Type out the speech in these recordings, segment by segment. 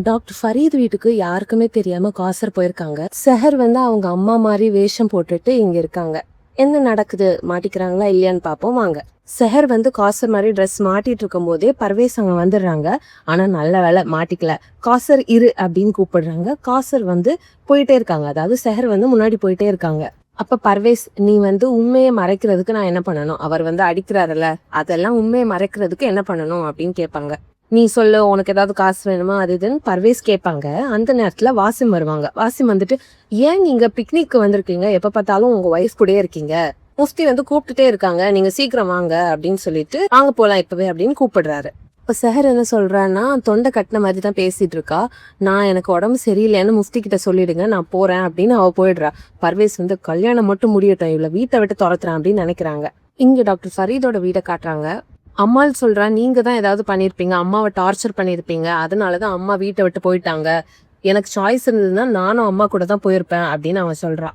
Doctor Fareed வீட்டுக்கு யாருக்குமே தெரியாம காசர் போயிருக்காங்க. செஹர் வந்து அவங்க அம்மா மாதிரி வேஷம் போட்டுட்டு இங்க இருக்காங்க. என்ன நடக்குது, மாட்டிக்கிறாங்களா இல்லையான்னு பாப்போம் வாங்க. செஹர் வந்து காசர் மாதிரி ட்ரெஸ் மாட்டிட்டு இருக்கும் போதே பர்வேஸ் அங்க வந்துடுறாங்க. ஆனா நல்ல வேலை மாட்டிக்கல. காசர் இரு அப்படின்னு கூப்பிடுறாங்க. காசர் வந்து போயிட்டே இருக்காங்க. அதாவது செஹர் வந்து முன்னாடி போயிட்டே இருக்காங்க. அப்ப பர்வேஸ், நீ வந்து உண்மையை மறைக்கிறதுக்கு நான் என்ன பண்ணணும், அவர் வந்து அடிக்கிறாருல்ல, அதெல்லாம் உண்மையை மறைக்கிறதுக்கு என்ன பண்ணணும் அப்படின்னு கேட்பாங்க. நீ சொல்லு, உனக்கு ஏதாவது காசு வேணுமா அது இதுன்னு பர்வேஸ் கேட்பாங்க. அந்த நேரத்துல வாசிம் வருவாங்க. வாசிம் வந்துட்டு, ஏன் நீங்க பிக்னிக்கு வந்திருக்கீங்க, எப்ப பார்த்தாலும் உங்க ஒய்ஃப் கூடயே இருக்கீங்க, முஃப்தி வந்து கூப்பிட்டுட்டே இருக்காங்க, நீங்க சீக்கிரம் வாங்க அப்படின்னு சொல்லிட்டு வாங்க போலாம் இப்பவே அப்படின்னு கூப்பிடுறாரு. இப்ப செஹர் என்ன சொல்றான்னா, தொண்டை கட்டின மாதிரி தான் பேசிட்டு இருக்கா. நான் எனக்கு உடம்பு சரியில்லைன்னு முஃப்தி கிட்ட சொல்லிடுங்க, நான் போறேன் அப்படின்னு அவ போயிடுறா. பர்வேஸ் வந்து கல்யாணம் மட்டும் முடியட்டும், இவ்வளவு வீட்டை விட்டு துரத்துறேன் அப்படின்னு நினைக்கிறாங்க. இங்க டாக்டர் ஃபரீதோட வீட்டை காட்டுறாங்க. அம்மாள் சொல்றா, நீங்க தான் ஏதாவது பண்ணிருப்பீங்க, அம்மாவை டார்ச்சர் பண்ணிருப்பீங்க, அதனாலதான் அம்மா வீட்டை விட்டு போயிட்டாங்க, எனக்கு சாய்ஸ் இருந்ததுன்னா நானும் அம்மா கூட தான் போயிருப்பேன் அப்படின்னு அவன் சொல்றா.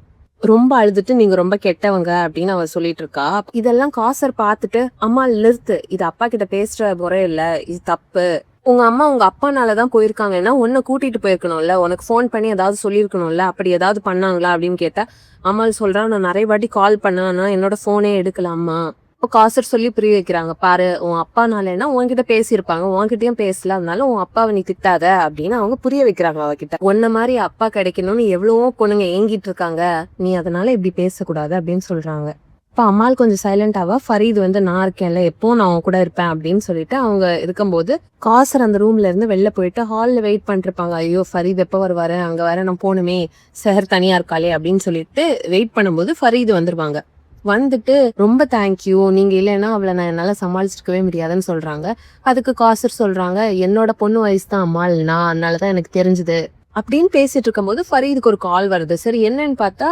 ரொம்ப அழுதுட்டு, நீங்க ரொம்ப கெட்டவங்க அப்படின்னு அவ சொல்லிட்டு இருக்கா. இதெல்லாம் காசர் பார்த்துட்டு, அம்மா நிறுத்து, இது அப்பா கிட்ட பேசுற முறை இல்ல, இது தப்பு, உங்க அம்மா உங்க அப்பானாலதான் போயிருக்காங்கன்னா உன்னை கூட்டிட்டு போயிருக்கணும்ல, உனக்கு ஃபோன் பண்ணி ஏதாவது சொல்லியிருக்கணும்ல, அப்படி ஏதாவது பண்ணாங்களா அப்படின்னு கேட்டா அம்மாள் சொல்றா, நான் நிறைய வாட்டி கால் பண்ணேன்னா என்னோட போனே எடுக்கல அம்மா. இப்போ காசர் சொல்லி புரிய வைக்கிறாங்க, பாரு உன் அப்பானாலன்னா உன்கிட்ட பேசியிருப்பாங்க, உன்கிட்டயும் பேசல, அதனால உன் அப்பாவை நீ திட்டாத அப்படின்னு அவங்க புரிய வைக்கிறாங்க அவகிட்ட. உன்ன மாதிரி அப்பா கிடைக்கணும்னு எவ்வளவோ பொண்ணுங்க ஏங்கிட்டு இருக்காங்க, நீ அதனால இப்படி பேசக்கூடாது அப்படின்னு சொல்றாங்க. இப்ப அம்மாள் கொஞ்சம் சைலண்டாவா, ஃபரீத் வந்து நான் இருக்கேன்ல, எப்போ நான் அவங்க கூட இருப்பேன் அப்படின்னு சொல்லிட்டு அவங்க இருக்கும்போது காசர் அந்த ரூம்ல இருந்து வெளில போயிட்டு ஹால்ல வெயிட் பண்ணிருப்பாங்க. ஐயோ ஃபரீத் எப்ப வருவாரு, அங்க வர நான் போகணுமே, செஹர் தனியா இருக்காளே அப்படின்னு சொல்லிட்டு வெயிட் பண்ணும்போது ஃபரீத் வந்துருவாங்க. வந்துட்டு, ரொம்ப தேங்க்யூ, நீங்க இல்லைன்னா அவளை நான் என்னால சமாளிச்சிருக்கவே முடியாதுன்னு சொல்றாங்க. அதுக்கு காசர் சொல்றாங்க, என்னோட பொண்ணு வயசு தான் அம்மாள்னா, அதனாலதான் எனக்கு தெரிஞ்சது அப்படின்னு பேசிட்டு இருக்கும்போது ஃபரீதுக்கு ஒரு கால் வருது. சரி என்னன்னு பார்த்தா,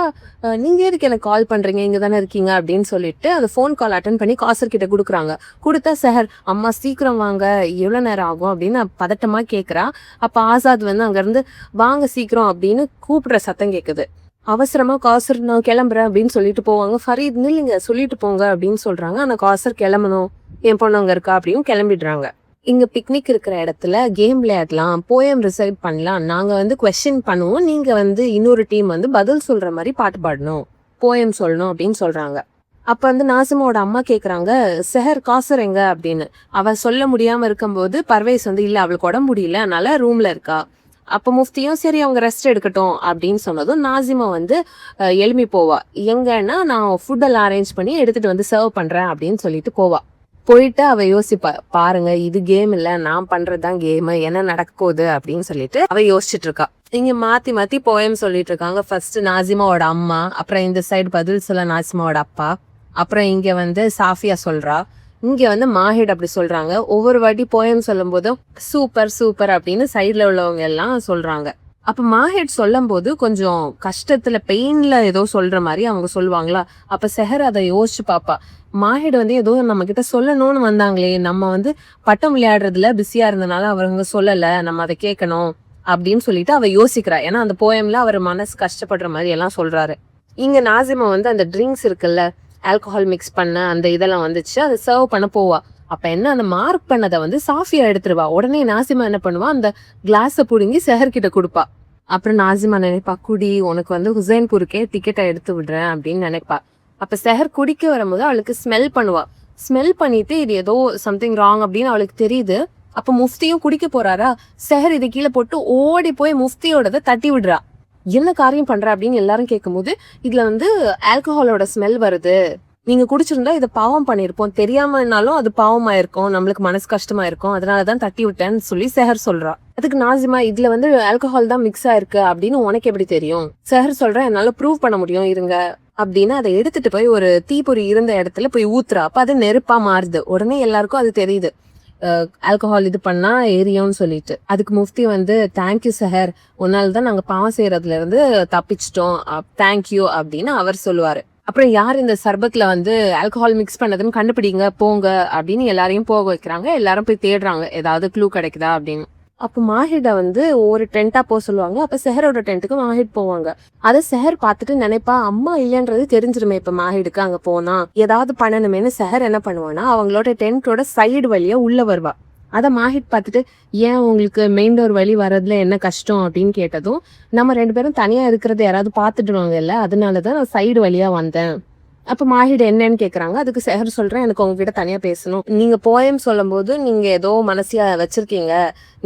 நீங்க எதுக்கு எனக்கு கால் பண்றீங்க, இங்க தானே இருக்கீங்க அப்படின்னு சொல்லிட்டு அந்த ஃபோன் கால் அட்டன் பண்ணி காசர் கிட்ட கொடுக்குறாங்க. கொடுத்தா செஹர், அம்மா சீக்கிரம் வாங்க, எவ்வளவு நேரம் ஆகும் அப்படின்னு பதட்டமா கேக்குறா. அப்ப ஆசாத் வந்து அங்க இருந்து வாங்க சீக்கிரம் அப்படின்னு கூப்பிடுற சத்தம் கேக்குது. அவசரமா காசர், நான் கிளம்புறேன் அப்படின்னு சொல்லிட்டு போவாங்க. ஃபரீத், இல்லைங்க சொல்லிட்டு போங்க அப்படின்னு சொல்றாங்க. ஆனா காசர் கிளம்பணும், என் பொண்ணு அங்க இருக்கா அப்படின்னு கிளம்பிடுறாங்க. இங்க பிக்னிக் இருக்கிற இடத்துல கேம் விளையாடலாம், போயம் ரிசைட் பண்ணலாம், நாங்க வந்து கொஸ்டின் பண்ணுவோம், நீங்க வந்து இன்னொரு டீம் வந்து பதில் சொல்ற மாதிரி பாட்டு பாடணும், போயம் சொல்லணும் அப்படின்னு சொல்றாங்க. அப்ப வந்து நாசிமாவோட அம்மா கேக்குறாங்க, செஹர் காசர் எங்க அப்படின்னு. அவ சொல்ல முடியாம இருக்கும்போது பர்வேஸ் வந்து, இல்ல அவளுக்கு உடம்பு முடியல அதனால ரூம்ல இருக்கா. அப்ப முஃப்தியும் சரி அவங்க ரெஸ்ட் எடுக்கட்டும் அப்படின்னு சொன்னதும் நாசிமா வந்து எழுப்பி போவா. எங்கன்னா, நான் ஃபுட் எல்லாம் அரேஞ்ச் பண்ணி எடுத்துட்டு வந்து சர்வ் பண்றேன் அப்படின்னு சொல்லிட்டு போவா. போயிட்டு அவ யோசிப்பா, பாருங்க இது கேம் இல்ல, நான் பண்றதுதான் கேம், என்ன நடக்க போகுது அப்படின்னு சொல்லிட்டு அவ யோசிச்சுட்டு இருக்கா. இங்க மாத்தி மாத்தி போயம் சொல்லிட்டு இருக்காங்க. ஃபர்ஸ்ட் நாசிமாவோட அம்மா, அப்புறம் இந்த சைடு பதில் சொல்ல நாசிமாவோட அப்பா, அப்புறம் இங்க வந்து சாஃபியா சொல்றா, இங்க வந்து மாஹிட் அப்படி சொல்றாங்க. ஒவ்வொரு வாட்டி போயம் சொல்லும் போதும் சூப்பர் சூப்பர் அப்படின்னு சைட்ல உள்ளவங்க எல்லாம் சொல்றாங்க. அப்ப மாஹிட் சொல்லும் போது கொஞ்சம் கஷ்டத்துல பெயின்ல ஏதோ சொல்ற மாதிரி அவங்க சொல்லுவாங்களா. அப்ப செஹர் அதை யோசிச்சு பாப்பா, மாஹிட் வந்து ஏதோ நம்ம கிட்ட சொல்லணும்னு வந்தாங்களே, நம்ம வந்து பட்டம் விளையாடுறதுல பிஸியா இருந்தனால அவங்க சொல்லல, நம்ம அதை கேட்கணும் அப்படின்னு சொல்லிட்டு அவ யோசிக்கிறா. ஏன்னா அந்த போயம்ல அவர் மனசு கஷ்டப்படுற மாதிரி எல்லாம் சொல்றாரு. இங்க நாசிமா வந்து அந்த ட்ரிங்க்ஸ் இருக்குல்ல, ஆல்கஹால் மிக்ஸ் பண்ண அந்த இதெல்லாம் வந்துச்சு, அதை சர்வ் பண்ண போவா. அப்ப என்ன, அந்த மார்க் பண்ணதை வந்து சாஃபியா எடுத்துருவா. உடனே நாசிமா என்ன பண்ணுவா, அந்த கிளாஸை புடுங்கி செஹர் கிட்ட கொடுப்பா. அப்புறம் நாசிமா நினைப்பா, குடி, உனக்கு வந்து ஹுசைன்பூருக்கே டிக்கெட்டை எடுத்து விடுறேன் அப்படின்னு நினைப்பா. அப்ப செஹர் குடிக்க வரும்போது அவளுக்கு ஸ்மெல் பண்ணுவா. ஸ்மெல் பண்ணிட்டு இது ஏதோ சம்திங் ராங் அப்படின்னு அவளுக்கு தெரியுது. அப்ப முஃப்தியும் குடிக்க போறாரா, செஹர் இதை கீழே போட்டு ஓடி போய் முஃப்தியோடதை தட்டி விடுறா. என்ன காரியம் பண்ற அப்படின்னு எல்லாரும் கேட்கும்போது, இதுல வந்து ஆல்கஹாலோட ஸ்மெல் வருது, நீங்க குடிச்சிருந்தா இதை பாவம் பண்ணிருப்போம், தெரியாமனாலும் அது பாவமா இருக்கும், நம்மளுக்கு மனசு கஷ்டமா இருக்கும், அதனாலதான் தட்டி விட்டேன்னு சொல்லி செஹர் சொல்றா. அதுக்கு நாசிமா, இதுல வந்து ஆல்கஹால் தான் மிக்ஸ் ஆயிருக்கு அப்படின்னு உனக்கு எப்படி தெரியும். செஹர் சொல்றா, என்னால ப்ரூவ் பண்ண முடியும் இருங்க அப்படின்னு அதை எடுத்துட்டு போய் ஒரு தீப்பொறி இருந்த இடத்துல போய் ஊத்துறா. அப்ப அது நெருப்பா மாறுது. உடனே எல்லாருக்கும் அது தெரியுது, ஆல்கஹால் இது பண்ணா எரியும்னு சொல்லிட்டு. அதுக்கு முஃப்தி வந்து, தேங்க்யூ செஹர், உன்னால்தான் நாங்க பாவம் செய்யறதுல இருந்து தப்பிச்சிட்டோம், தேங்க்யூ அப்படின்னு அவர் சொல்லுவாரு. அப்புறம் யார் இந்த சர்பத்ல வந்து ஆல்கஹால் மிக்ஸ் பண்ணதுன்னு கண்டுபிடிங்க போங்க அப்படின்னு எல்லாரையும் போக வைக்கிறாங்க. எல்லாரும் போய் தேடுறாங்க ஏதாவது க்ளூ கிடைக்குதா அப்படின்னு. அப்ப மாஹிட வந்து ஒரு டென்ட்டா போக சொல்லுவாங்க. அப்ப செஹரோட டென்ட்டுக்கு மாஹிட் போவாங்க. அதை செஹர் பார்த்துட்டு நினைப்பா, அம்மா இல்லைன்றது தெரிஞ்சிருமே இப்ப மாஹிடுக்கு, அங்க போனா ஏதாவது பண்ணணுமேனு செஹர் என்ன பண்ணுவானா, அவங்களோட டென்ட்டோட சைடு வழியா உள்ள வருவா. அதை மாஹித் பார்த்துட்டு ஏன் உங்களுக்கு மெயின் டோர் வழி வர்றதுல என்ன கஷ்டம் அப்படின்னு கேட்டதும் நம்ம 2 பேரும் தனியா இருக்கிறத யாராவது பார்த்துட்டுருவாங்க இல்ல, அதனாலதான் நான் சைடு வழியா வந்தேன். அப்ப மாஹிட் என்னன்னு கேக்குறாங்க. அதுக்கு செஹர் சொல்றேன், எனக்கு உங்ககிட்ட தனியா பேசணும். நீங்க போயம் சொல்லும் போது நீங்க ஏதோ மனசியா வச்சிருக்கீங்க,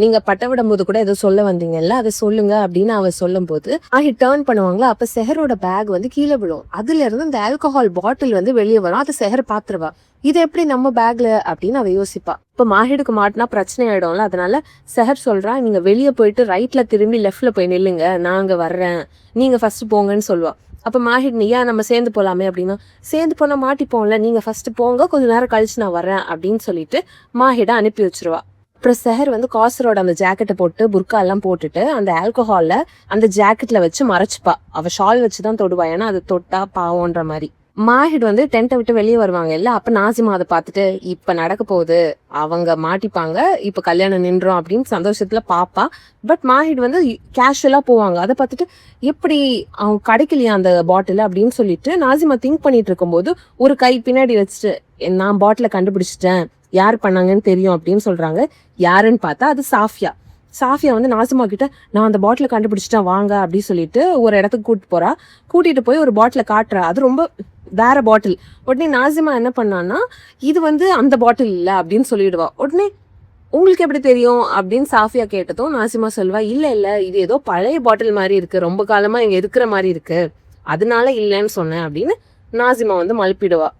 நீங்க பட்ட விடும் போது கூட ஏதோ சொல்ல வந்தீங்கல்ல, அதை சொல்லுங்க அப்படின்னு அவ சொல்லும் போது மாஹிட் டேர்ன் பண்ணுவாங்களா, அப்ப செஹரோட பேக் வந்து கீழே விழும். அதுல இருந்து இந்த ஆல்கஹால் பாட்டில் வந்து வெளியே வரும். அதை செஹர் பாத்துருவா. இது எப்படி நம்ம பேக்ல அப்படின்னு அவ யோசிப்பா. இப்ப மாஹிடுக்கு மாட்டினா பிரச்சனை ஆயிடும்ல, அதனால செஹர் சொல்றா, நீங்க வெளியே போயிட்டு ரைட்ல திரும்பி லெஃப்ட்ல போய் நில்லுங்க, நான் அங்க வர்றேன், நீங்க ஃபர்ஸ்ட் போங்கன்னு சொல்லுவா. அப்ப மாஹிட் நீ ஏன் நம்ம சேர்ந்து போலாமே அப்படின்னா, சேர்ந்து போனா மாட்டிப்போம்ல, நீங்க ஃபர்ஸ்ட் போங்க, கொஞ்ச நேரம் கழிச்சு நான் வர்றேன் அப்படின்னு சொல்லிட்டு மாஹிட அனுப்பி வச்சிருவா. அப்புறம் செஹர் வந்து காசரோட அந்த ஜாக்கெட்டை போட்டு புர்கா எல்லாம் போட்டுட்டு அந்த ஆல்கஹால்ல அந்த ஜாக்கெட்ல வச்சு மறைச்சுப்பா. அவ ஷால் வச்சுதான் தொடுவா, ஏன்னா அது தொட்டா பாவம்ன்ற மாதிரி. மாஹிட் வந்து டென்ட்டை விட்டு வெளியே வருவாங்க இல்ல, அப்ப நாசிமா அதை பார்த்துட்டு இப்ப நடக்க போகுது, அவங்க மாட்டிப்பாங்க, இப்ப கல்யாணம் நின்றோம் அப்படின்னு சந்தோஷத்துல பாப்பா. பட் மாஹிட் வந்து கேஷுவலா போவாங்க. அதை பார்த்துட்டு எப்படி அவங்க கிடைக்கலையா அந்த பாட்டில் அப்படின்னு சொல்லிட்டு நாசிமா திங்க் பண்ணிட்டு இருக்கும்போது ஒரு கை பின்னாடி வச்சுட்டு நான் பாட்டில கண்டுபிடிச்சிட்டேன், யார் பண்ணாங்கன்னு தெரியும் அப்படின்னு சொல்றாங்க. யாருன்னு பார்த்தா அது சாஃபியா. சாஃபியா வந்து நாசிமா கிட்ட நான் அந்த பாட்டில கண்டுபிடிச்சிட்டேன் வாங்க அப்படின்னு சொல்லிட்டு ஒரு இடத்துக்கு கூட்டிட்டு போய் ஒரு பாட்டில காட்டுறா. அது ரொம்ப வேற பாட்டில். உடனே நாசிமா என்ன பண்ணான்னா, இது வந்து அந்த பாட்டில் இல்ல அப்படின்னு சொல்லிடுவா. உடனே உங்களுக்கு எப்படி தெரியும் அப்படின்னு சாஃபியா கேட்டதும் நாசிமா சொல்வா, இல்ல இது ஏதோ பழைய பாட்டில் மாதிரி இருக்கு, ரொம்ப காலமா இங்க இருக்கிற மாதிரி இருக்கு, அதனால இல்லைன்னு சொன்னேன் அப்படின்னு நாசிமா வந்து மழுப்பிடுவா.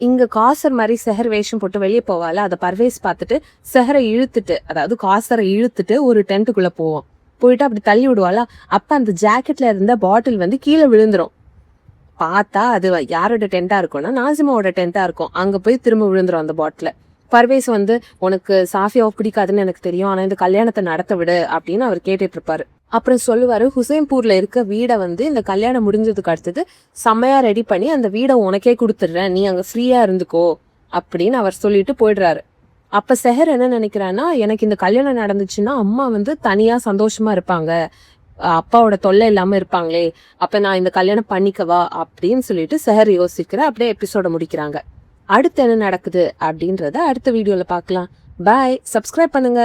இங்க காசர் மாதிரி செஹர் வேஷம் போட்டு வெளியே போவால, அதை பர்வேஸ் பார்த்துட்டு செஹரை இழுத்துட்டு, அதாவது காசரை இழுத்துட்டு ஒரு டென்ட்டுக்குள்ள போவோம். போயிட்டு அப்படி தள்ளி விடுவாளா, அப்ப அந்த ஜாக்கெட்ல இருந்த பாட்டில் வந்து கீழே விழுந்துரும். பார்த்தா அது யாரோட டென்ட்டா இருக்கும்னா நாசிமாவோட டென்ட்டா இருக்கும். அங்க போய் திரும்ப விழுந்துரும் அந்த பாட்டில. பர்வேஸ் வந்து உனக்கு சாஃபியாவை பிடிக்காதுன்னு எனக்கு தெரியும், ஆனா இந்த கல்யாணத்தை நடத்த விடு அப்படின்னு அவர் கேட்டுட்டு இருப்பாரு. அப்புறம் சொல்லுவாரு, ஹுசைன்பூர்ல இருக்க வீடை வந்து இந்த கல்யாணம் முடிஞ்சதுக்கு அடுத்தது செம்மையா ரெடி பண்ணி அந்த வீடை உனக்கே கொடுத்துடுறேன், நீ அங்க ஃப்ரீயா இருந்துக்கோ அப்படின்னு அவர் சொல்லிட்டு போயிடுறாரு. அப்ப செஹர் என்ன நினைக்கிறான்னா, எனக்கு இந்த கல்யாணம் நடந்துச்சுன்னா அம்மா வந்து தனியா சந்தோஷமா இருப்பாங்க, அப்பாவோட தொல்லை இல்லாம இருப்பாங்களே, அப்ப நான் இந்த கல்யாணம் பண்ணிக்கவா அப்படின்னு சொல்லிட்டு செஹர் யோசிக்கிற. அப்படியே எபிசோட முடிக்கிறாங்க. அடுத்து என்ன நடக்குது அப்படின்றத அடுத்த வீடியோல பார்க்கலாம். பாய். சப்ஸ்கிரைப் பண்ணுங்க.